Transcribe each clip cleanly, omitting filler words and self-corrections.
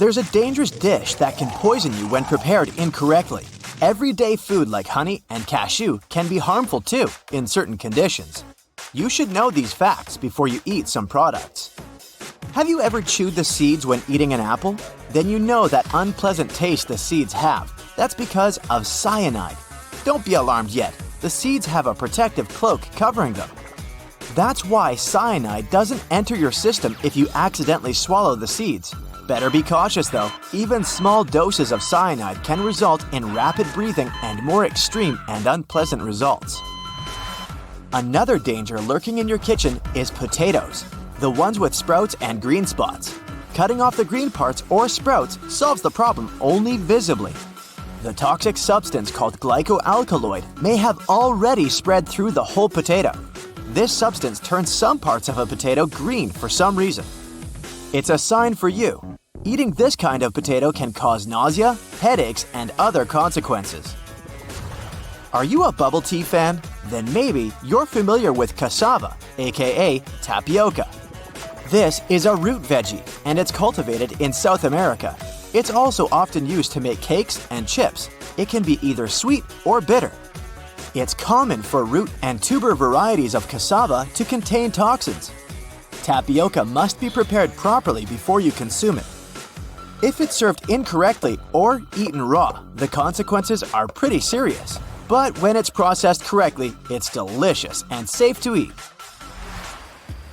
There's a dangerous dish that can poison you when prepared incorrectly. Everyday food like honey and cashew can be harmful too in certain conditions. You should know these facts before you eat some products. Have you ever chewed the seeds when eating an apple? Then you know that unpleasant taste the seeds have. That's because of cyanide. Don't be alarmed yet. The seeds have a protective cloak covering them. That's why cyanide doesn't enter your system if you accidentally swallow the seeds. Better be cautious though. Even small doses of cyanide can result in rapid breathing and more extreme and unpleasant results. Another danger lurking in your kitchen is potatoes, the ones with sprouts and green spots. Cutting off the green parts or sprouts solves the problem only visibly. The toxic substance called glycoalkaloid may have already spread through the whole potato. This substance turns some parts of a potato green for some reason. It's a sign for you. Eating this kind of potato can cause nausea, headaches, and other consequences. Are you a bubble tea fan? Then maybe you're familiar with cassava, aka tapioca. This is a root veggie, and it's cultivated in South America. It's also often used to make cakes and chips. It can be either sweet or bitter. It's common for root and tuber varieties of cassava to contain toxins. Tapioca must be prepared properly before you consume it. If it's served incorrectly or eaten raw, the consequences are pretty serious. But when it's processed correctly, it's delicious and safe to eat.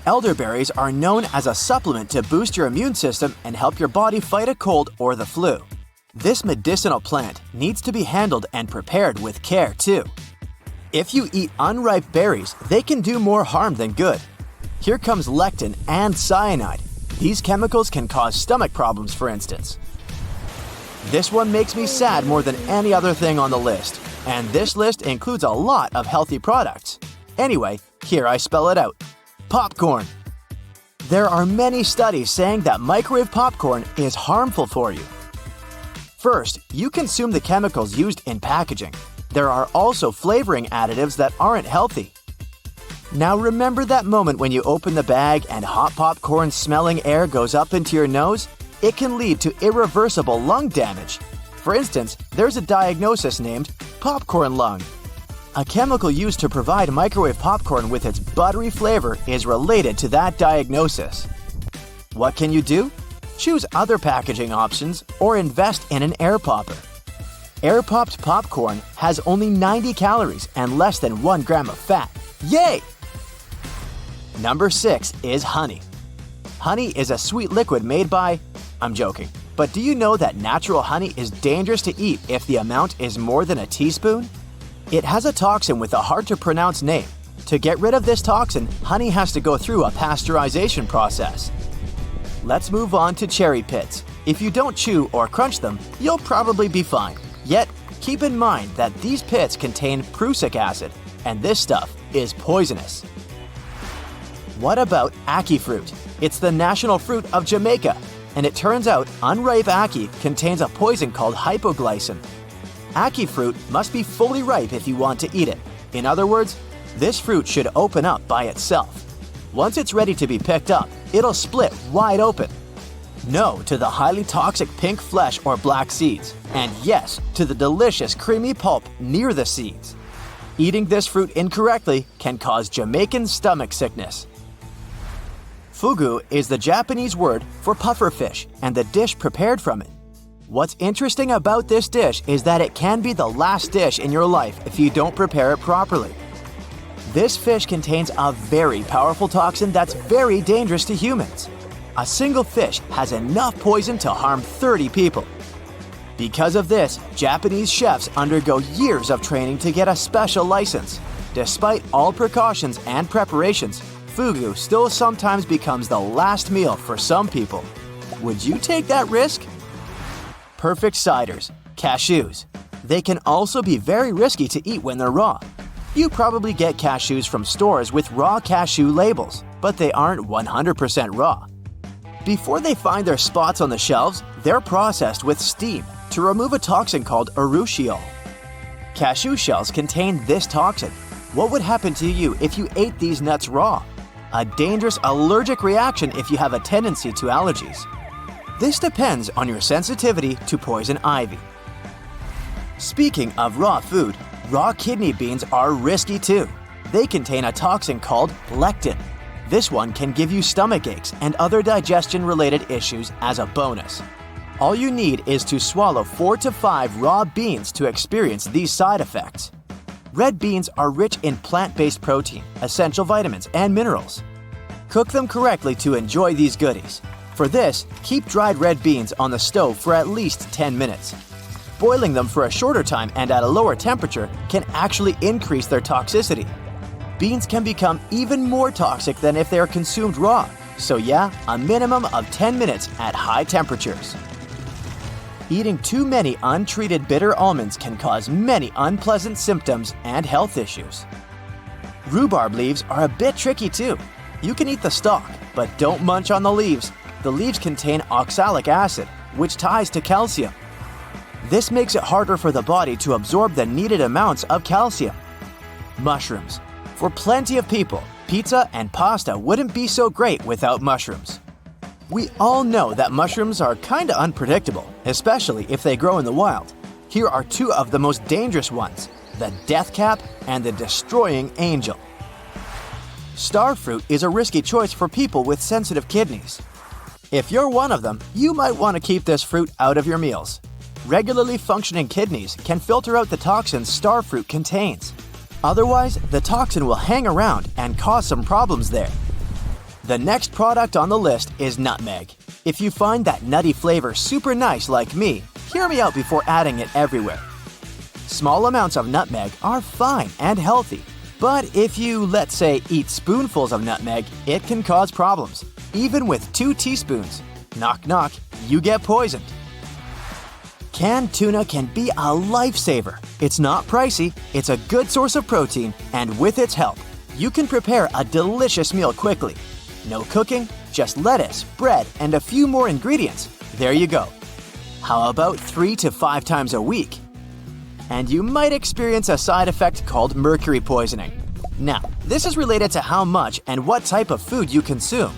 Elderberries are known as a supplement to boost your immune system and help your body fight a cold or the flu. This medicinal plant needs to be handled and prepared with care too. If you eat unripe berries, they can do more harm than good. Here comes lectin and cyanide. These chemicals can cause stomach problems, for instance. This one makes me sad more than any other thing on the list. And this list includes a lot of healthy products. Anyway, here I spell it out. Popcorn. There are many studies saying that microwave popcorn is harmful for you. First, you consume the chemicals used in packaging. There are also flavoring additives that aren't healthy. Now remember that moment when you open the bag and hot popcorn smelling air goes up into your nose? It can lead to irreversible lung damage. For instance, there's a diagnosis named popcorn lung. A chemical used to provide microwave popcorn with its buttery flavor is related to that diagnosis. What can you do? Choose other packaging options or invest in an air popper. Air-popped popcorn has only 90 calories and less than 1 gram of fat. Yay! Number 6 is honey. Honey is a sweet liquid made by… I'm joking. But do you know that natural honey is dangerous to eat if the amount is more than a teaspoon? It has a toxin with a hard-to-pronounce name. To get rid of this toxin, honey has to go through a pasteurization process. Let's move on to cherry pits. If you don't chew or crunch them, you'll probably be fine. Yet, keep in mind that these pits contain prussic acid, and this stuff is poisonous. What about ackee fruit? It's the national fruit of Jamaica, and it turns out unripe ackee contains a poison called hypoglycin. Ackee fruit must be fully ripe if you want to eat it. In other words, this fruit should open up by itself. Once it's ready to be picked up, it'll split wide open. No to the highly toxic pink flesh or black seeds, and yes to the delicious creamy pulp near the seeds. Eating this fruit incorrectly can cause Jamaican stomach sickness. Fugu is the Japanese word for pufferfish and the dish prepared from it. What's interesting about this dish is that it can be the last dish in your life if you don't prepare it properly. This fish contains a very powerful toxin that's very dangerous to humans. A single fish has enough poison to harm 30 people. Because of this, Japanese chefs undergo years of training to get a special license. Despite all precautions and preparations, fugu still sometimes becomes the last meal for some people. Would you take that risk? Perfect ciders, cashews. They can also be very risky to eat when they're raw. You probably get cashews from stores with raw cashew labels, but they aren't 100% raw. Before they find their spots on the shelves, they're processed with steam to remove a toxin called urushiol. Cashew shells contain this toxin. What would happen to you if you ate these nuts raw? A dangerous allergic reaction if you have a tendency to allergies. This depends on your sensitivity to poison ivy. Speaking of raw food, raw kidney beans are risky too. They contain a toxin called lectin. This one can give you stomach aches and other digestion-related issues as a bonus. All you need is to swallow 4 to 5 raw beans to experience these side effects. Red beans are rich in plant-based protein, essential vitamins, and minerals. Cook them correctly to enjoy these goodies. For this, keep dried red beans on the stove for at least 10 minutes. Boiling them for a shorter time and at a lower temperature can actually increase their toxicity. Beans can become even more toxic than if they are consumed raw, so yeah, a minimum of 10 minutes at high temperatures. Eating too many untreated bitter almonds can cause many unpleasant symptoms and health issues. Rhubarb leaves are a bit tricky too. You can eat the stalk, but don't munch on the leaves. The leaves contain oxalic acid, which ties to calcium. This makes it harder for the body to absorb the needed amounts of calcium. Mushrooms. For plenty of people, pizza and pasta wouldn't be so great without mushrooms. We all know that mushrooms are kinda unpredictable, especially if they grow in the wild. Here are 2 of the most dangerous ones, the death cap and the destroying angel. Starfruit is a risky choice for people with sensitive kidneys. If you're one of them, you might want to keep this fruit out of your meals. Regularly functioning kidneys can filter out the toxins starfruit contains. Otherwise, the toxin will hang around and cause some problems there. The next product on the list is nutmeg. If you find that nutty flavor super nice like me, hear me out before adding it everywhere. Small amounts of nutmeg are fine and healthy, but if you, let's say, eat spoonfuls of nutmeg, it can cause problems. Even with 2 teaspoons, knock knock, you get poisoned. Canned tuna can be a lifesaver. It's not pricey, it's a good source of protein, and with its help, you can prepare a delicious meal quickly. No cooking, just lettuce, bread, and a few more ingredients. There you go. How about 3 to 5 times a week? And you might experience a side effect called mercury poisoning. Now, this is related to how much and what type of food you consume.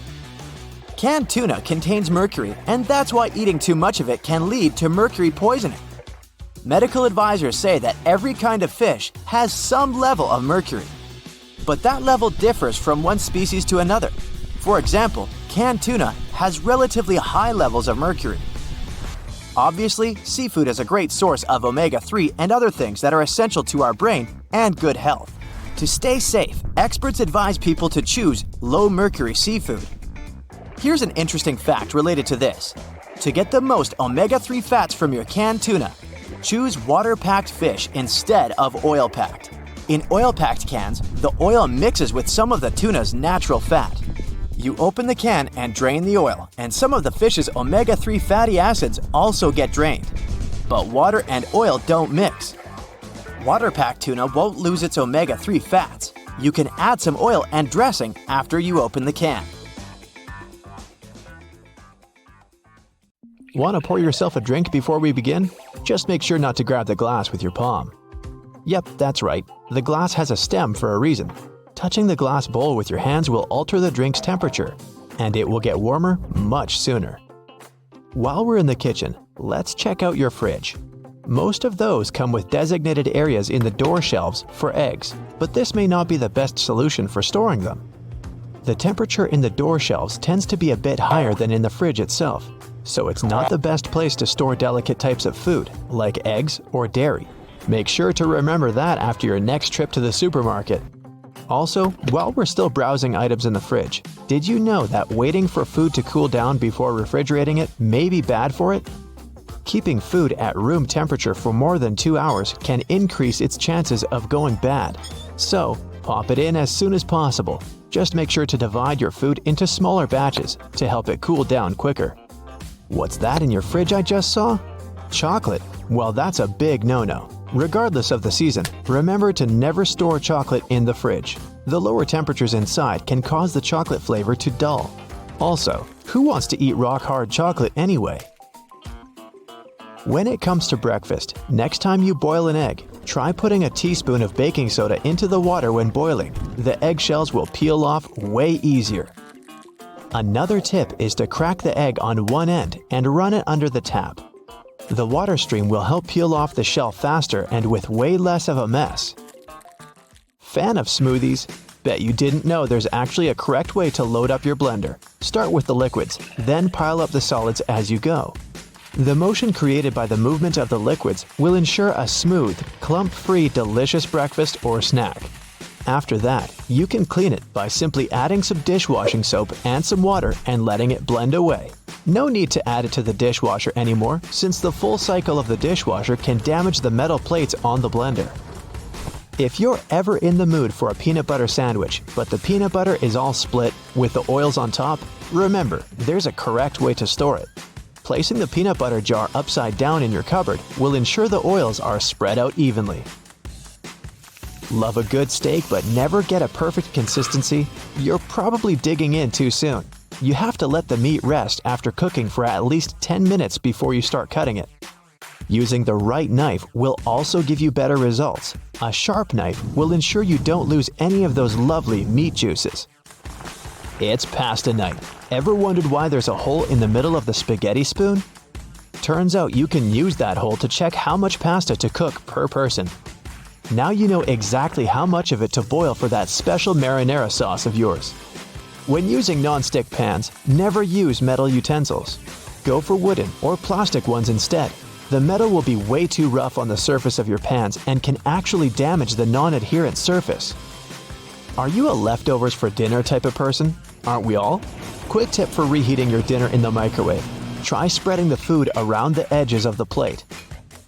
Canned tuna contains mercury, and that's why eating too much of it can lead to mercury poisoning. Medical advisors say that every kind of fish has some level of mercury, but that level differs from one species to another. For example, canned tuna has relatively high levels of mercury. Obviously, seafood is a great source of omega-3 and other things that are essential to our brain and good health. To stay safe, experts advise people to choose low-mercury seafood. Here's an interesting fact related to this. To get the most omega-3 fats from your canned tuna, choose water-packed fish instead of oil-packed. In oil-packed cans, the oil mixes with some of the tuna's natural fat. You open the can and drain the oil, and some of the fish's omega-3 fatty acids also get drained. But water and oil don't mix. Water-packed tuna won't lose its omega-3 fats. You can add some oil and dressing after you open the can. Want to pour yourself a drink before we begin? Just make sure not to grab the glass with your palm. Yep, that's right. The glass has a stem for a reason. Touching the glass bowl with your hands will alter the drink's temperature, and it will get warmer much sooner. While we're in the kitchen, let's check out your fridge. Most of those come with designated areas in the door shelves for eggs, but this may not be the best solution for storing them. The temperature in the door shelves tends to be a bit higher than in the fridge itself, so it's not the best place to store delicate types of food, like eggs or dairy. Make sure to remember that after your next trip to the supermarket. Also, while we're still browsing items in the fridge, did you know that waiting for food to cool down before refrigerating it may be bad for it? Keeping food at room temperature for more than 2 hours can increase its chances of going bad. So, pop it in as soon as possible. Just make sure to divide your food into smaller batches to help it cool down quicker. What's that in your fridge I just saw? Chocolate. Well, that's a big no-no. Regardless of the season, remember to never store chocolate in the fridge. The lower temperatures inside can cause the chocolate flavor to dull. Also, who wants to eat rock-hard chocolate anyway? When it comes to breakfast, next time you boil an egg, try putting a teaspoon of baking soda into the water when boiling. The eggshells will peel off way easier. Another tip is to crack the egg on one end and run it under the tap. The water stream will help peel off the shell faster and with way less of a mess. Fan of smoothies? Bet you didn't know there's actually a correct way to load up your blender. Start with the liquids, then pile up the solids as you go. The motion created by the movement of the liquids will ensure a smooth, clump-free, delicious breakfast or snack. After that, you can clean it by simply adding some dishwashing soap and some water and letting it blend away. No need to add it to the dishwasher anymore, since the full cycle of the dishwasher can damage the metal plates on the blender. If you're ever in the mood for a peanut butter sandwich, but the peanut butter is all split with the oils on top, remember, there's a correct way to store it. Placing the peanut butter jar upside down in your cupboard will ensure the oils are spread out evenly. Love a good steak but never get a perfect consistency? You're probably digging in too soon. You have to let the meat rest after cooking for at least 10 minutes before you start cutting it. Using the right knife will also give you better results. A sharp knife will ensure you don't lose any of those lovely meat juices. It's pasta night. Ever wondered why there's a hole in the middle of the spaghetti spoon? Turns out you can use that hole to check how much pasta to cook per person. Now you know exactly how much of it to boil for that special marinara sauce of yours. When using non-stick pans, never use metal utensils. Go for wooden or plastic ones instead. The metal will be way too rough on the surface of your pans and can actually damage the non-adherent surface. Are you a leftovers for dinner type of person? Aren't we all? Quick tip for reheating your dinner in the microwave. Try spreading the food around the edges of the plate.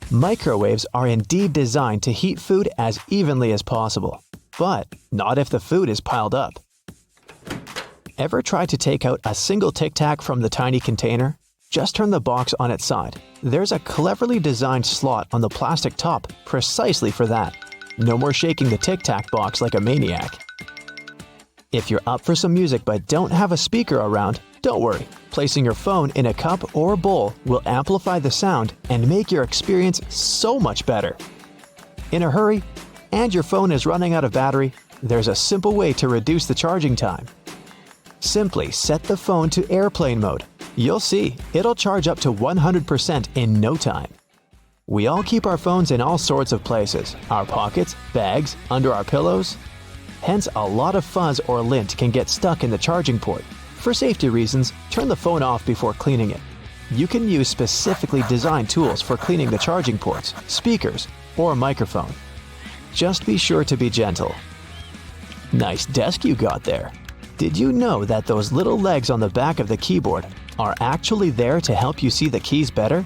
Microwaves are indeed designed to heat food as evenly as possible, but not if the food is piled up. Ever try to take out a single Tic Tac from the tiny container? Just turn the box on its side. There's a cleverly designed slot on the plastic top precisely for that. No more shaking the Tic Tac box like a maniac. If you're up for some music but don't have a speaker around, don't worry. Placing your phone in a cup or bowl will amplify the sound and make your experience so much better. In a hurry, and your phone is running out of battery, there's a simple way to reduce the charging time. Simply set the phone to airplane mode. You'll see, it'll charge up to 100% in no time. We all keep our phones in all sorts of places, our pockets, bags, under our pillows. Hence, a lot of fuzz or lint can get stuck in the charging port. For safety reasons, turn the phone off before cleaning it. You can use specifically designed tools for cleaning the charging ports, speakers, or microphone. Just be sure to be gentle. Nice desk you got there. Did you know that those little legs on the back of the keyboard are actually there to help you see the keys better?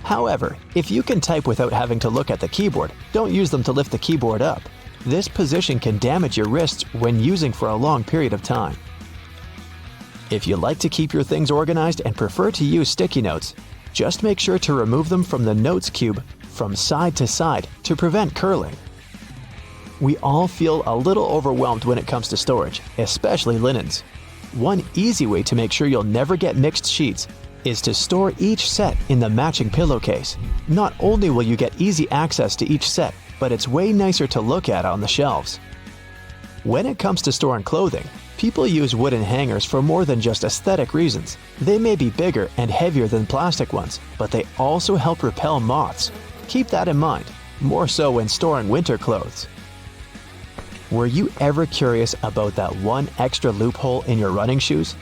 However, if you can type without having to look at the keyboard, don't use them to lift the keyboard up. This position can damage your wrists when using for a long period of time. If you like to keep your things organized and prefer to use sticky notes, just make sure to remove them from the notes cube from side to side to prevent curling. We all feel a little overwhelmed when it comes to storage, especially linens. One easy way to make sure you'll never get mixed sheets is to store each set in the matching pillowcase. Not only will you get easy access to each set, but it's way nicer to look at on the shelves. When it comes to storing clothing, people use wooden hangers for more than just aesthetic reasons. They may be bigger and heavier than plastic ones, but they also help repel moths. Keep that in mind, more so when storing winter clothes. Were you ever curious about that one extra loophole in your running shoes?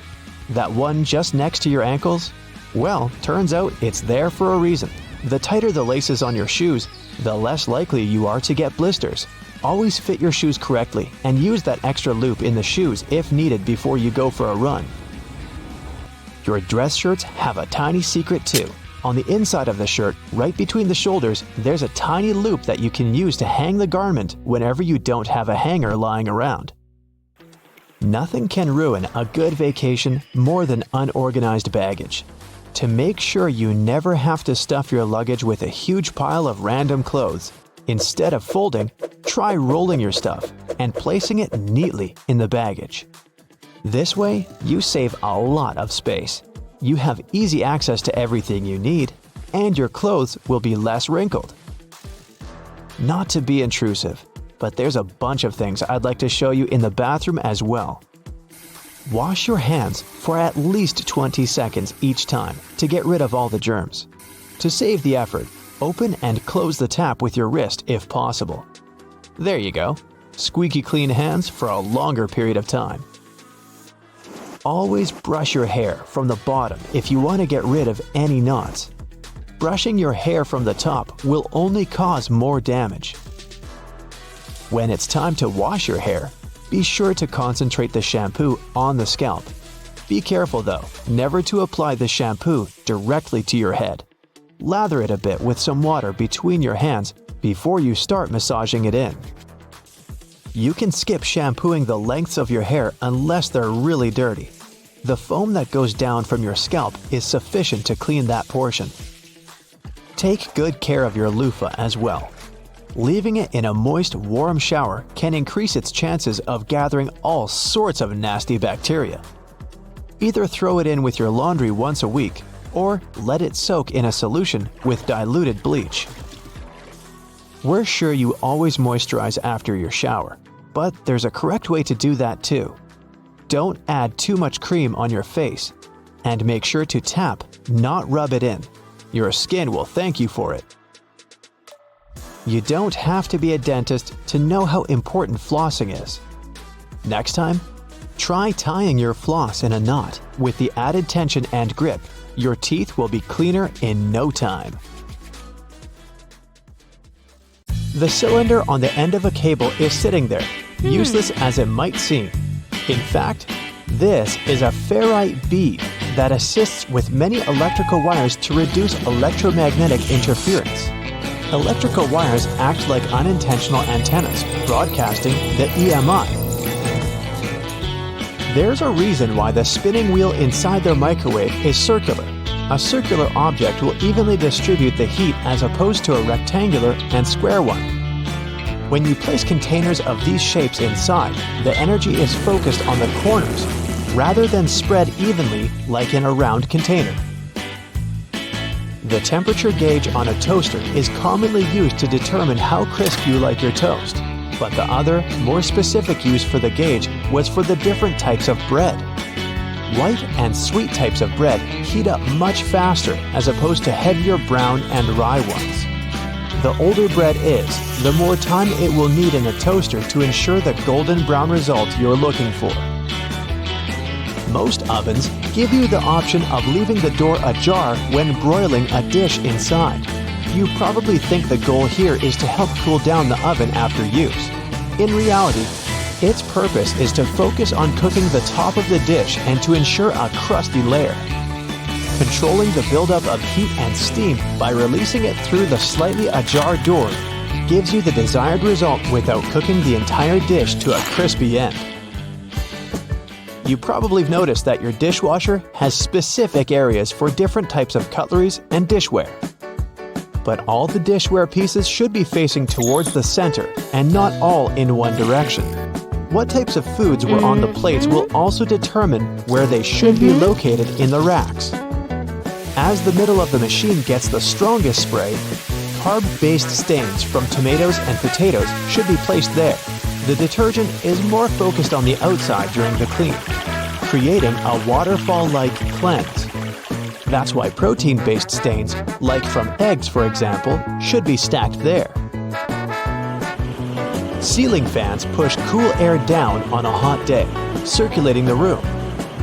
That one just next to your ankles? Well, turns out it's there for a reason. The tighter the laces on your shoes, the less likely you are to get blisters. Always fit your shoes correctly and use that extra loop in the shoes if needed before you go for a run. Your dress shirts have a tiny secret too. On the inside of the shirt, right between the shoulders, there's a tiny loop that you can use to hang the garment whenever you don't have a hanger lying around. Nothing can ruin a good vacation more than unorganized baggage. To make sure you never have to stuff your luggage with a huge pile of random clothes, instead of folding, try rolling your stuff and placing it neatly in the baggage. This way, you save a lot of space. You have easy access to everything you need, and your clothes will be less wrinkled. Not to be intrusive, but there's a bunch of things I'd like to show you in the bathroom as well. Wash your hands for at least 20 seconds each time to get rid of all the germs. To save the effort, open and close the tap with your wrist if possible. There you go. Squeaky clean hands for a longer period of time. Always brush your hair from the bottom if you want to get rid of any knots. Brushing your hair from the top will only cause more damage. When it's time to wash your hair, be sure to concentrate the shampoo on the scalp. Be careful though, never to apply the shampoo directly to your head. Lather it a bit with some water between your hands before you start massaging it in. You can skip shampooing the lengths of your hair unless they're really dirty. The foam that goes down from your scalp is sufficient to clean that portion. Take good care of your loofah as well. Leaving it in a moist, warm shower can increase its chances of gathering all sorts of nasty bacteria. Either throw it in with your laundry once a week, or let it soak in a solution with diluted bleach. We're sure you always moisturize after your shower, but there's a correct way to do that too. Don't add too much cream on your face, and make sure to tap, not rub it in. Your skin will thank you for it. You don't have to be a dentist to know how important flossing is. Next time, try tying your floss in a knot. With the added tension and grip, your teeth will be cleaner in no time. The cylinder on the end of a cable is sitting there, useless as it might seem. In fact, this is a ferrite bead that assists with many electrical wires to reduce electromagnetic interference. Electrical wires act like unintentional antennas, broadcasting the EMI. There's a reason why the spinning wheel inside their microwave is circular. A circular object will evenly distribute the heat as opposed to a rectangular and square one. When you place containers of these shapes inside, the energy is focused on the corners, rather than spread evenly like in a round container. The temperature gauge on a toaster is commonly used to determine how crisp you like your toast, but the other, more specific use for the gauge was for the different types of bread. White and sweet types of bread heat up much faster as opposed to heavier brown and rye ones. The older bread is, the more time it will need in the toaster to ensure the golden brown result you're looking for. Most ovens give you the option of leaving the door ajar when broiling a dish inside. You probably think the goal here is to help cool down the oven after use. In reality, its purpose is to focus on cooking the top of the dish and to ensure a crusty layer. Controlling the buildup of heat and steam by releasing it through the slightly ajar door gives you the desired result without cooking the entire dish to a crispy end. You probably have noticed that your dishwasher has specific areas for different types of cutleries and dishware. But all the dishware pieces should be facing towards the center and not all in one direction. What types of foods were on the plates will also determine where they should be located in the racks. As the middle of the machine gets the strongest spray, carb-based stains from tomatoes and potatoes should be placed there. The detergent is more focused on the outside during the clean, creating a waterfall-like cleanse. That's why protein-based stains, like from eggs for example, should be stacked there. Ceiling fans push cool air down on a hot day, circulating the room.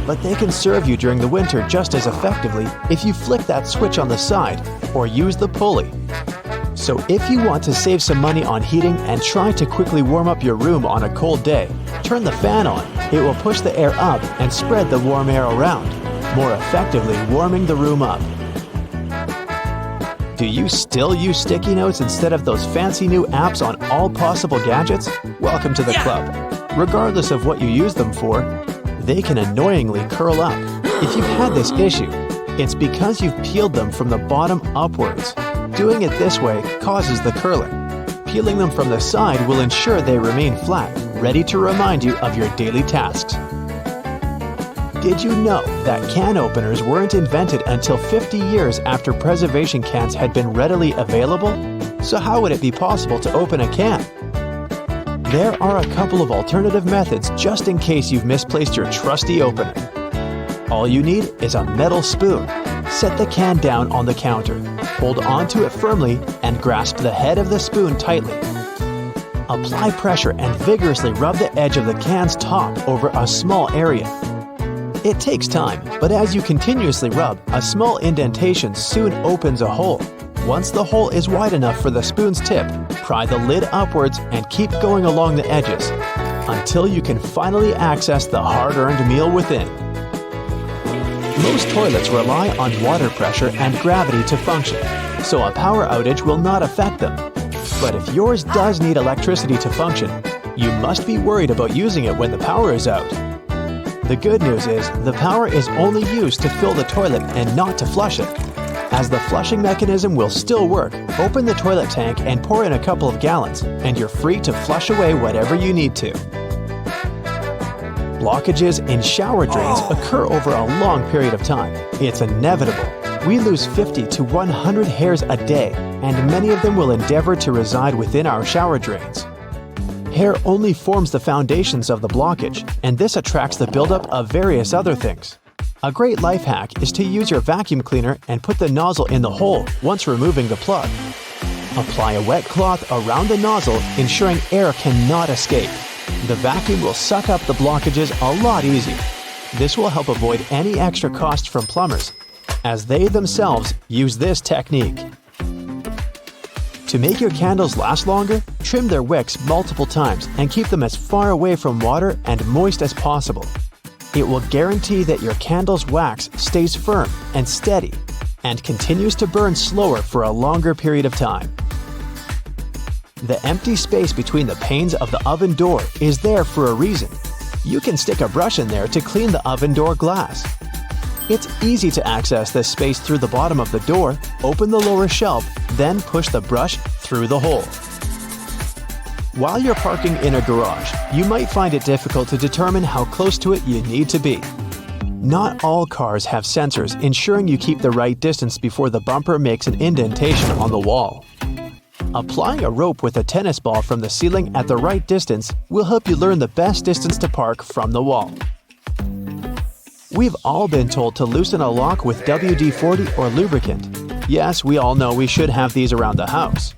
But they can serve you during the winter just as effectively if you flick that switch on the side or use the pulley. So if you want to save some money on heating and try to quickly warm up your room on a cold day, turn the fan on. It will push the air up and spread the warm air around, more effectively warming the room up. Do you still use sticky notes instead of those fancy new apps on all possible gadgets? Welcome to the club. Regardless of what you use them for, they can annoyingly curl up. If you've had this issue, it's because you've peeled them from the bottom upwards. Doing it this way causes the curling. Peeling them from the side will ensure they remain flat, ready to remind you of your daily tasks. Did you know that can openers weren't invented until 50 years after preservation cans had been readily available? So how would it be possible to open a can? There are a couple of alternative methods just in case you've misplaced your trusty opener. All you need is a metal spoon. Set the can down on the counter, hold onto it firmly, and grasp the head of the spoon tightly. Apply pressure and vigorously rub the edge of the can's top over a small area. It takes time, but as you continuously rub, a small indentation soon opens a hole. Once the hole is wide enough for the spoon's tip, pry the lid upwards and keep going along the edges until you can finally access the hard-earned meal within. Most toilets rely on water pressure and gravity to function, so a power outage will not affect them. But if yours does need electricity to function, you must be worried about using it when the power is out. The good news is the power is only used to fill the toilet and not to flush it. As the flushing mechanism will still work, open the toilet tank and pour in a couple of gallons, and you're free to flush away whatever you need to. Blockages in shower drains occur over a long period of time. It's inevitable. We lose 50 to 100 hairs a day, and many of them will endeavor to reside within our shower drains. Hair only forms the foundations of the blockage, and this attracts the buildup of various other things. A great life hack is to use your vacuum cleaner and put the nozzle in the hole once removing the plug. Apply a wet cloth around the nozzle, ensuring air cannot escape. The vacuum will suck up the blockages a lot easier. This will help avoid any extra costs from plumbers, as they themselves use this technique. To make your candles last longer, trim their wicks multiple times and keep them as far away from water and moist as possible. It will guarantee that your candle's wax stays firm and steady and continues to burn slower for a longer period of time. The empty space between the panes of the oven door is there for a reason. You can stick a brush in there to clean the oven door glass. It's easy to access this space through the bottom of the door, open the lower shelf, then push the brush through the hole. While you're parking in a garage, you might find it difficult to determine how close to it you need to be. Not all cars have sensors ensuring you keep the right distance before the bumper makes an indentation on the wall. Applying a rope with a tennis ball from the ceiling at the right distance will help you learn the best distance to park from the wall. We've all been told to loosen a lock with WD-40 or lubricant. Yes, we all know we should have these around the house.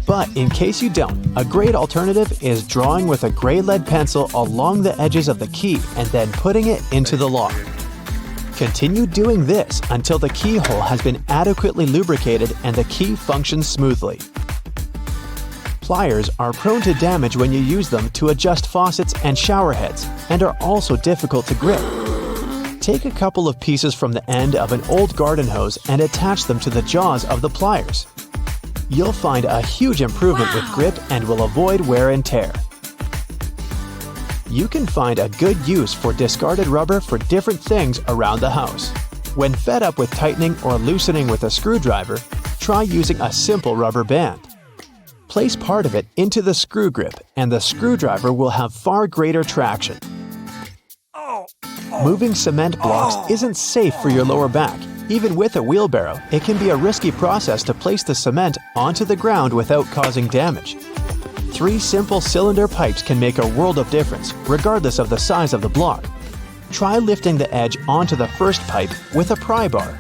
But in case you don't, a great alternative is drawing with a gray lead pencil along the edges of the key and then putting it into the lock. Continue doing this until the keyhole has been adequately lubricated and the key functions smoothly. Pliers are prone to damage when you use them to adjust faucets and shower heads and are also difficult to grip. Take a couple of pieces from the end of an old garden hose and attach them to the jaws of the pliers. You'll find a huge improvement with grip and will avoid wear and tear. You can find a good use for discarded rubber for different things around the house. When fed up with tightening or loosening with a screwdriver, try using a simple rubber band. Place part of it into the screw grip and the screwdriver will have far greater traction. Moving cement blocks isn't safe for your lower back. Even with a wheelbarrow, it can be a risky process to place the cement onto the ground without causing damage. 3 simple cylinder pipes can make a world of difference, regardless of the size of the block. Try lifting the edge onto the first pipe with a pry bar,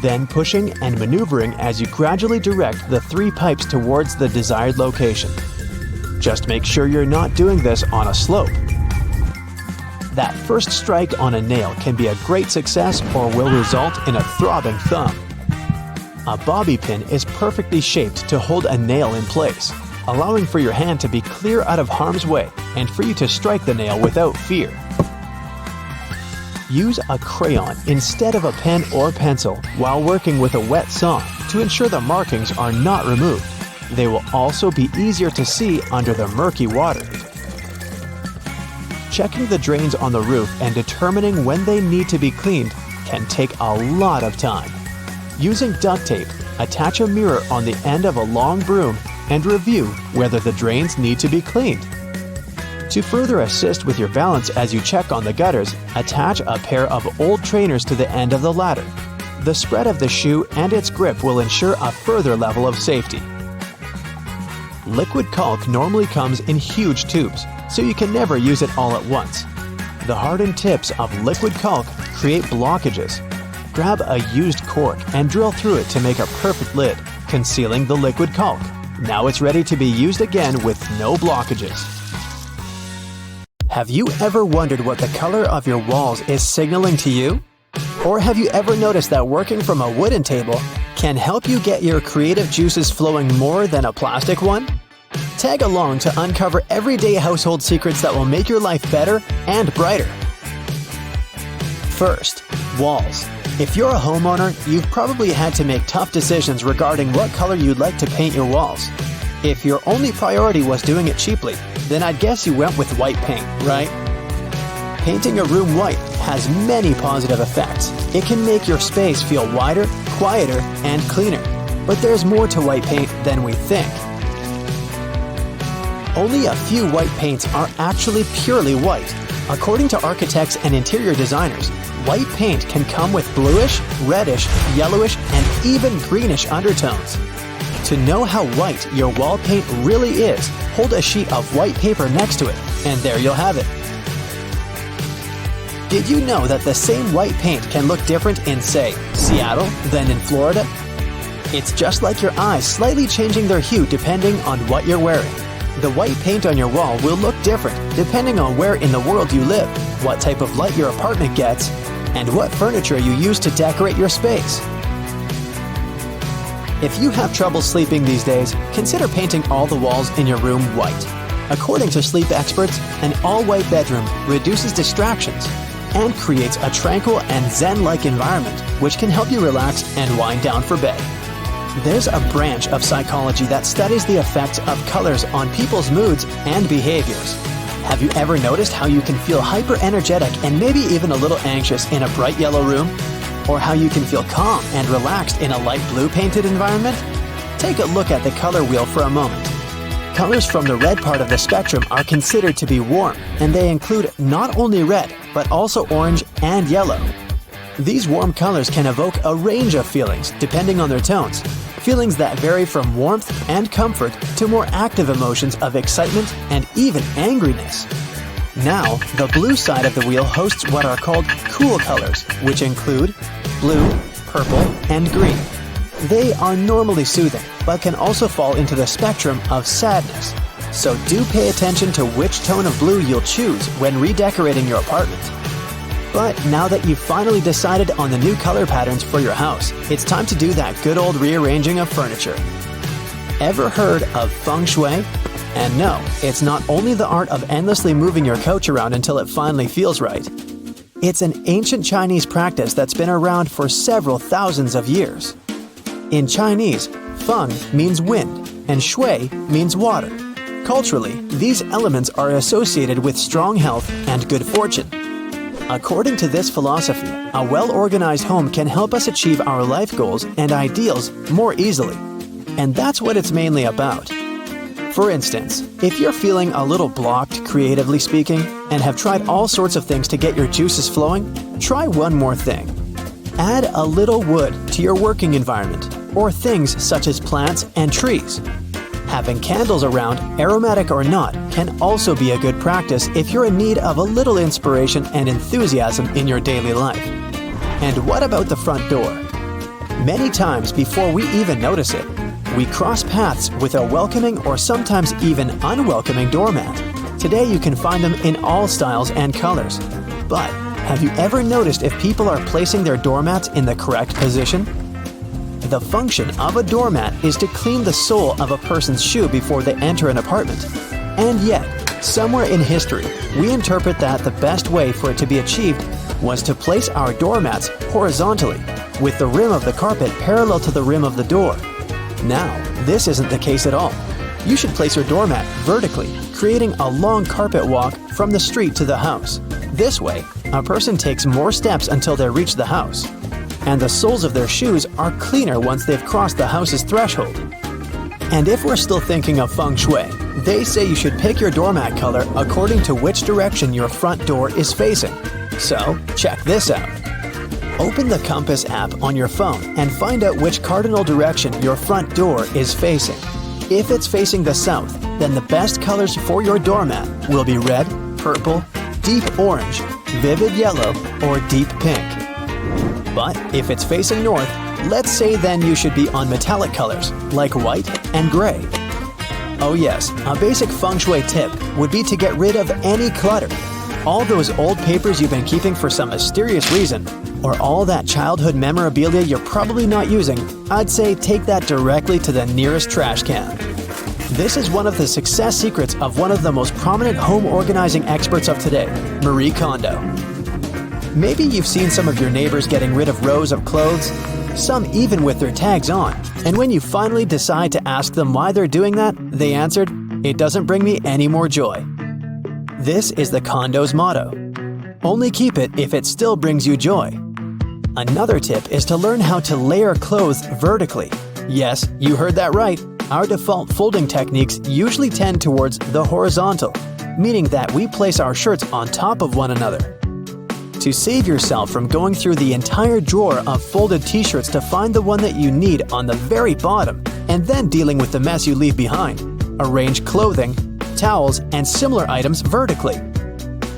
then pushing and maneuvering as you gradually direct the 3 pipes towards the desired location. Just make sure you're not doing this on a slope. That first strike on a nail can be a great success or will result in a throbbing thumb. A bobby pin is perfectly shaped to hold a nail in place, allowing for your hand to be clear out of harm's way and for you to strike the nail without fear. Use a crayon instead of a pen or pencil while working with a wet saw to ensure the markings are not removed. They will also be easier to see under the murky water. Checking the drains on the roof and determining when they need to be cleaned can take a lot of time. Using duct tape, attach a mirror on the end of a long broom and review whether the drains need to be cleaned. To further assist with your balance as you check on the gutters, attach a pair of old trainers to the end of the ladder. The spread of the shoe and its grip will ensure a further level of safety. Liquid caulk normally comes in huge tubes, so you can never use it all at once. The hardened tips of liquid caulk create blockages. Grab a used cork and drill through it to make a perfect lid, concealing the liquid caulk. Now it's ready to be used again with no blockages. Have you ever wondered what the color of your walls is signaling to you? Or have you ever noticed that working from a wooden table can help you get your creative juices flowing more than a plastic one? Tag along to uncover everyday household secrets that will make your life better and brighter. First, walls. If you're a homeowner, you've probably had to make tough decisions regarding what color you'd like to paint your walls. If your only priority was doing it cheaply, then I'd guess you went with white paint, right? Painting a room white has many positive effects. It can make your space feel wider, quieter, and cleaner. But there's more to white paint than we think. Only a few white paints are actually purely white. According to architects and interior designers, white paint can come with bluish, reddish, yellowish, and even greenish undertones. To know how white your wall paint really is, hold a sheet of white paper next to it, and there you'll have it. Did you know that the same white paint can look different in, say, Seattle than in Florida? It's just like your eyes slightly changing their hue depending on what you're wearing. The white paint on your wall will look different depending on where in the world you live, what type of light your apartment gets, and what furniture you use to decorate your space. If you have trouble sleeping these days, consider painting all the walls in your room white. According to sleep experts, an all-white bedroom reduces distractions and creates a tranquil and zen-like environment, which can help you relax and wind down for bed. There's a branch of psychology that studies the effects of colors on people's moods and behaviors. Have you ever noticed how you can feel hyper-energetic and maybe even a little anxious in a bright yellow room? Or how you can feel calm and relaxed in a light blue painted environment? Take a look at the color wheel for a moment. Colors from the red part of the spectrum are considered to be warm, and they include not only red, but also orange and yellow. These warm colors can evoke a range of feelings depending on their tones, feelings that vary from warmth and comfort to more active emotions of excitement and even angriness. Now, the blue side of the wheel hosts what are called cool colors, which include blue, purple, and green. They are normally soothing, but can also fall into the spectrum of sadness. So do pay attention to which tone of blue you'll choose when redecorating your apartment. But now that you've finally decided on the new color patterns for your house, it's time to do that good old rearranging of furniture. Ever heard of feng shui? And no, it's not only the art of endlessly moving your couch around until it finally feels right. It's an ancient Chinese practice that's been around for several thousands of years. In Chinese, feng means wind, and shui means water. Culturally, these elements are associated with strong health and good fortune. According to this philosophy, a well-organized home can help us achieve our life goals and ideals more easily. And that's what it's mainly about. For instance, if you're feeling a little blocked, creatively speaking, and have tried all sorts of things to get your juices flowing, try one more thing. Add a little wood to your working environment, or things such as plants and trees. Having candles around, aromatic or not, can also be a good practice if you're in need of a little inspiration and enthusiasm in your daily life. And what about the front door? Many times before we even notice it, we cross paths with a welcoming or sometimes even unwelcoming doormat. Today you can find them in all styles and colors. But have you ever noticed if people are placing their doormats in the correct position? The function of a doormat is to clean the sole of a person's shoe before they enter an apartment. And yet, somewhere in history, we interpret that the best way for it to be achieved was to place our doormats horizontally, with the rim of the carpet parallel to the rim of the door. Now, this isn't the case at all. You should place your doormat vertically, creating a long carpet walk from the street to the house. This way, a person takes more steps until they reach the house, and the soles of their shoes are cleaner once they've crossed the house's threshold. And if we're still thinking of feng shui, they say you should pick your doormat color according to which direction your front door is facing. So, check this out. Open the Compass app on your phone and find out which cardinal direction your front door is facing. If it's facing the south, then the best colors for your doormat will be red, purple, deep orange, vivid yellow, or deep pink. But if it's facing north, let's say then you should be on metallic colors like white and gray. Oh yes, a basic feng shui tip would be to get rid of any clutter. All those old papers you've been keeping for some mysterious reason, or all that childhood memorabilia you're probably not using, I'd say take that directly to the nearest trash can. This is one of the success secrets of one of the most prominent home organizing experts of today, Marie Kondo. Maybe you've seen some of your neighbors getting rid of rows of clothes, some even with their tags on, and when you finally decide to ask them why they're doing that, they answered, "It doesn't bring me any more joy." This is the Kondo's motto. Only keep it if it still brings you joy. Another tip is to learn how to layer clothes vertically. Yes, you heard that right. Our default folding techniques usually tend towards the horizontal, meaning that we place our shirts on top of one another. To save yourself from going through the entire drawer of folded t-shirts to find the one that you need on the very bottom, and then dealing with the mess you leave behind, arrange clothing, towels, and similar items vertically.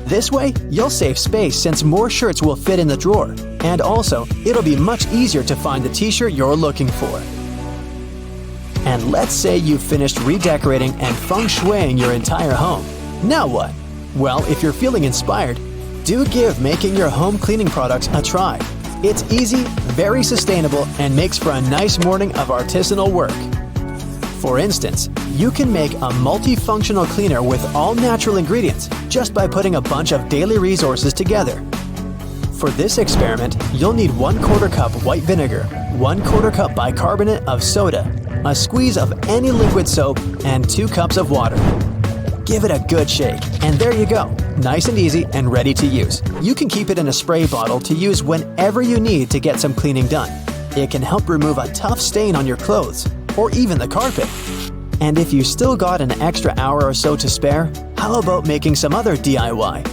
This way, you'll save space since more shirts will fit in the drawer, and also, it'll be much easier to find the t-shirt you're looking for. And let's say you've finished redecorating and feng shuiing your entire home. Now what? Well, if you're feeling inspired, do give making your home cleaning products a try. It's easy, very sustainable, and makes for a nice morning of artisanal work. For instance, you can make a multifunctional cleaner with all natural ingredients just by putting a bunch of daily resources together. For this experiment, you'll need 1/4 cup white vinegar, 1/4 cup bicarbonate of soda, a squeeze of any liquid soap, and 2 cups of water. Give it a good shake, and there you go, nice and easy and ready to use. You can keep it in a spray bottle to use whenever you need to get some cleaning done. It can help remove a tough stain on your clothes, or even the carpet. And if you still got an extra hour or so to spare, how about making some other DIY?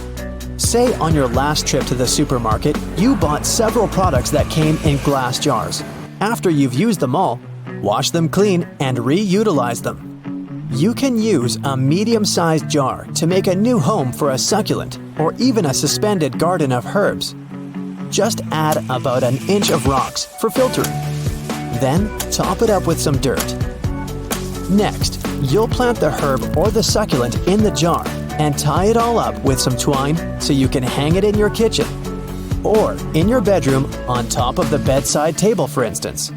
Say on your last trip to the supermarket, you bought several products that came in glass jars. After you've used them all, wash them clean and reutilize them. You can use a medium-sized jar to make a new home for a succulent or even a suspended garden of herbs. Just add about 1 inch of rocks for filtering. Then top it up with some dirt. Next, you'll plant the herb or the succulent in the jar and tie it all up with some twine so you can hang it in your kitchen or in your bedroom on top of the bedside table, for instance.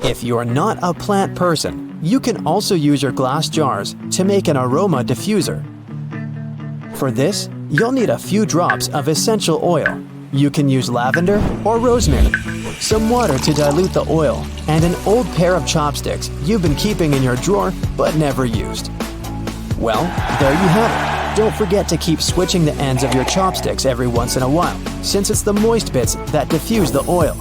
If you're not a plant person, you can also use your glass jars to make an aroma diffuser. For this, you'll need a few drops of essential oil. You can use lavender or rosemary, some water to dilute the oil, and an old pair of chopsticks you've been keeping in your drawer but never used. Well, there you have it. Don't forget to keep switching the ends of your chopsticks every once in a while, since it's the moist bits that diffuse the oil.